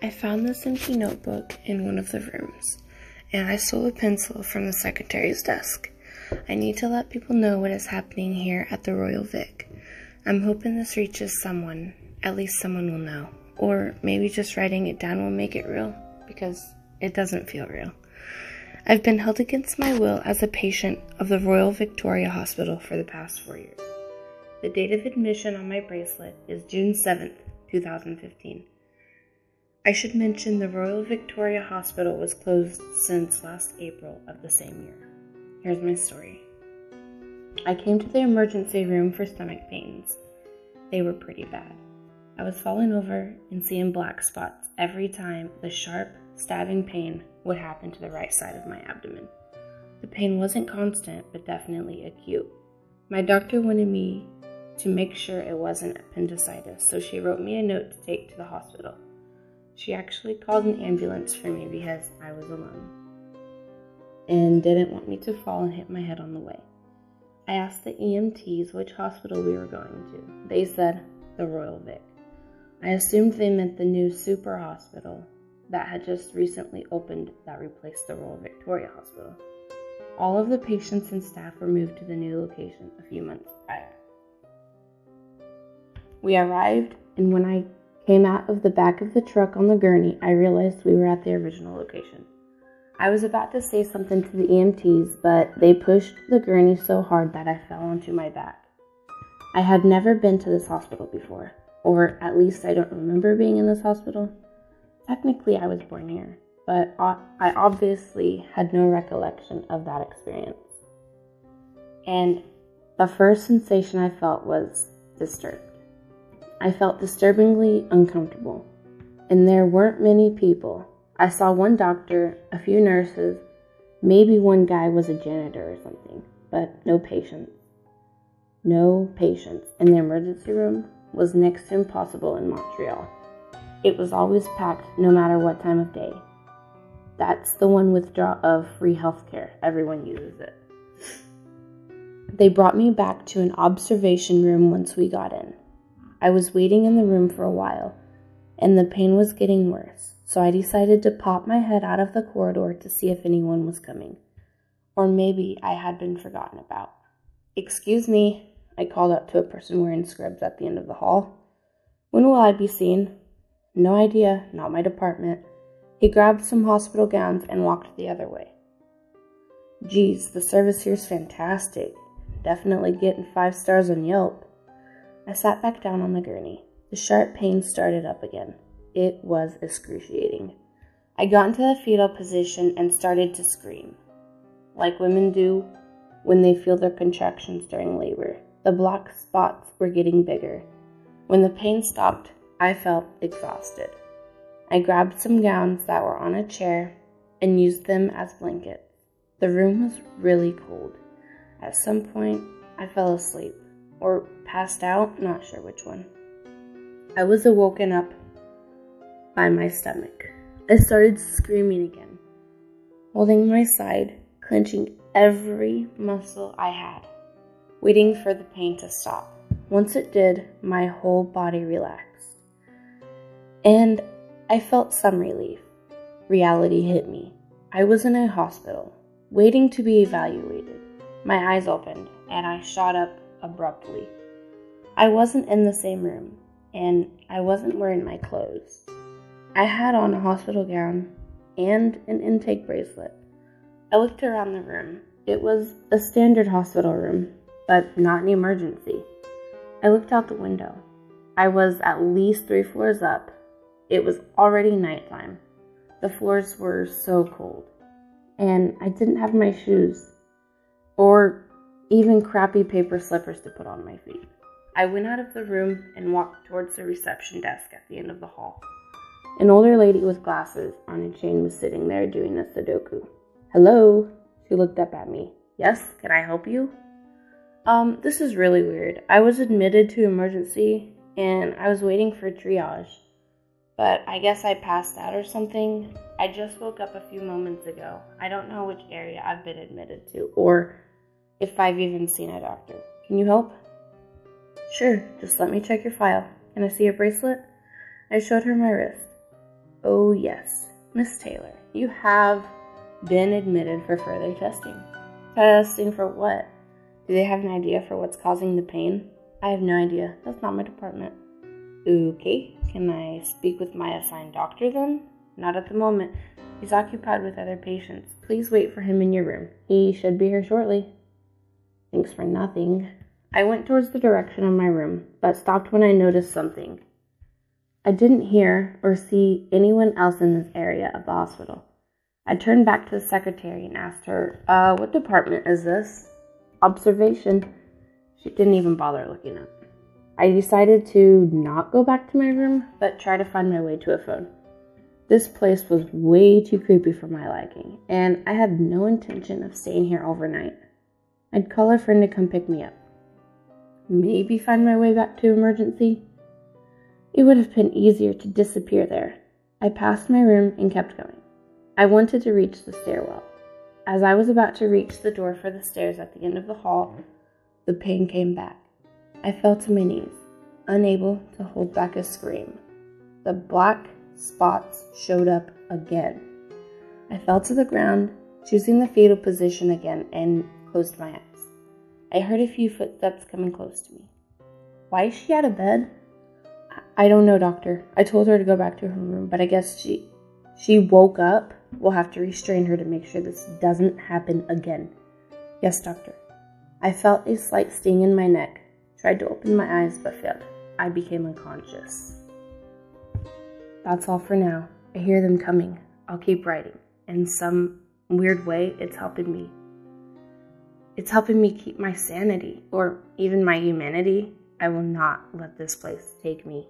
I found this empty notebook in one of the rooms, and I stole a pencil from the secretary's desk. I need to let people know what is happening here at the Royal Vic. I'm hoping this reaches someone. At least someone will know. Or maybe just writing it down will make it real, because it doesn't feel real. I've been held against my will as a patient of the Royal Victoria Hospital for the past 4 years. The date of admission on my bracelet is June 7th, 2015. I should mention the Royal Victoria Hospital was closed since last April of the same year. Here's my story. I came to the emergency room for stomach pains. They were pretty bad. I was falling over and seeing black spots every time the sharp, stabbing pain would happen to the right side of my abdomen. The pain wasn't constant, but definitely acute. My doctor wanted me to make sure it wasn't appendicitis, so she wrote me a note to take to the hospital. She actually called an ambulance for me because I was alone and didn't want me to fall and hit my head on the way. I asked the EMTs which hospital we were going to. They said the Royal Vic. I assumed they meant the new super hospital that had just recently opened that replaced the Royal Victoria Hospital. All of the patients and staff were moved to the new location a few months prior. We arrived, and when I came out of the back of the truck on the gurney, I realized we were at the original location. I was about to say something to the EMTs, but they pushed the gurney so hard that I fell onto my back. I had never been to this hospital before, or at least I don't remember being in this hospital. Technically, I was born here, but I obviously had no recollection of that experience. And the first sensation I felt was disturbed. I felt disturbingly uncomfortable, and there weren't many people. I saw one doctor, a few nurses, maybe one guy was a janitor or something, but no patients. No patients, and the emergency room was next to impossible in Montreal. It was always packed no matter what time of day. That's the one withdrawal of free healthcare. Everyone uses it. They brought me back to an observation room once we got in. I was waiting in the room for a while, and the pain was getting worse, so I decided to pop my head out of the corridor to see if anyone was coming. Or maybe I had been forgotten about. "Excuse me," I called out to a person wearing scrubs at the end of the hall. "When will I be seen?" "No idea, not my department." He grabbed some hospital gowns and walked the other way. "Geez, the service here's fantastic. Definitely getting 5 stars on Yelp." I sat back down on the gurney. The sharp pain started up again. It was excruciating. I got into the fetal position and started to scream, like women do when they feel their contractions during labor. The black spots were getting bigger. When the pain stopped, I felt exhausted. I grabbed some gowns that were on a chair and used them as blankets. The room was really cold. At some point, I fell asleep. Or passed out, not sure which one. I was awoken up by my stomach. I started screaming again, holding my side, clenching every muscle I had, waiting for the pain to stop. Once it did, my whole body relaxed, and I felt some relief. Reality hit me. I was in a hospital, waiting to be evaluated. My eyes opened, and I shot up abruptly. I wasn't in the same room, and I wasn't wearing my clothes. I had on a hospital gown and an intake bracelet. I looked around the room. It was a standard hospital room, but not an emergency. I looked out the window. I was at least 3 floors up. It was already nighttime. The floors were so cold, and I didn't have my shoes or even crappy paper slippers to put on my feet. I went out of the room and walked towards the reception desk at the end of the hall. An older lady with glasses on a chain was sitting there doing a Sudoku. "Hello?" She looked up at me. "Yes, can I help you?" This is really weird. I was admitted to emergency, and I was waiting for triage. But I guess I passed out or something. I just woke up a few moments ago. I don't know which area I've been admitted to, or if I've even seen a doctor. Can you help? "Sure, just let me check your file. Can I see your bracelet?" I showed her my wrist. Oh yes, Miss Taylor, you have been admitted for further testing. Testing for what? Do they have an idea for what's causing the pain? I have no idea. That's not my department. Okay, can I speak with my assigned doctor then? Not at the moment. He's occupied with other patients. Please wait for him in your room. He should be here shortly. Thanks for nothing. I went towards the direction of my room, but stopped when I noticed something. I didn't hear or see anyone else in this area of the hospital. I turned back to the secretary and asked her, what department is this? Observation. She didn't even bother looking up. I decided to not go back to my room, but try to find my way to a phone. This place was way too creepy for my liking, and I had no intention of staying here overnight. I'd call a friend to come pick me up. Maybe find my way back to emergency. It would have been easier to disappear there. I passed my room and kept going. I wanted to reach the stairwell. As I was about to reach the door for the stairs at the end of the hall, the pain came back. I fell to my knees, unable to hold back a scream. The black spots showed up again. I fell to the ground, choosing the fetal position again, and closed my eyes. I heard a few footsteps coming close to me. Why is she out of bed? I don't know, doctor. I told her to go back to her room, but I guess she woke up. We'll have to restrain her to make sure this doesn't happen again. Yes, doctor. I felt a slight sting in my neck. Tried to open my eyes, but failed. I became unconscious. That's all for now. I hear them coming. I'll keep writing. In some weird way, it's helping me. It's helping me keep my sanity, or even my humanity. I will not let this place take me.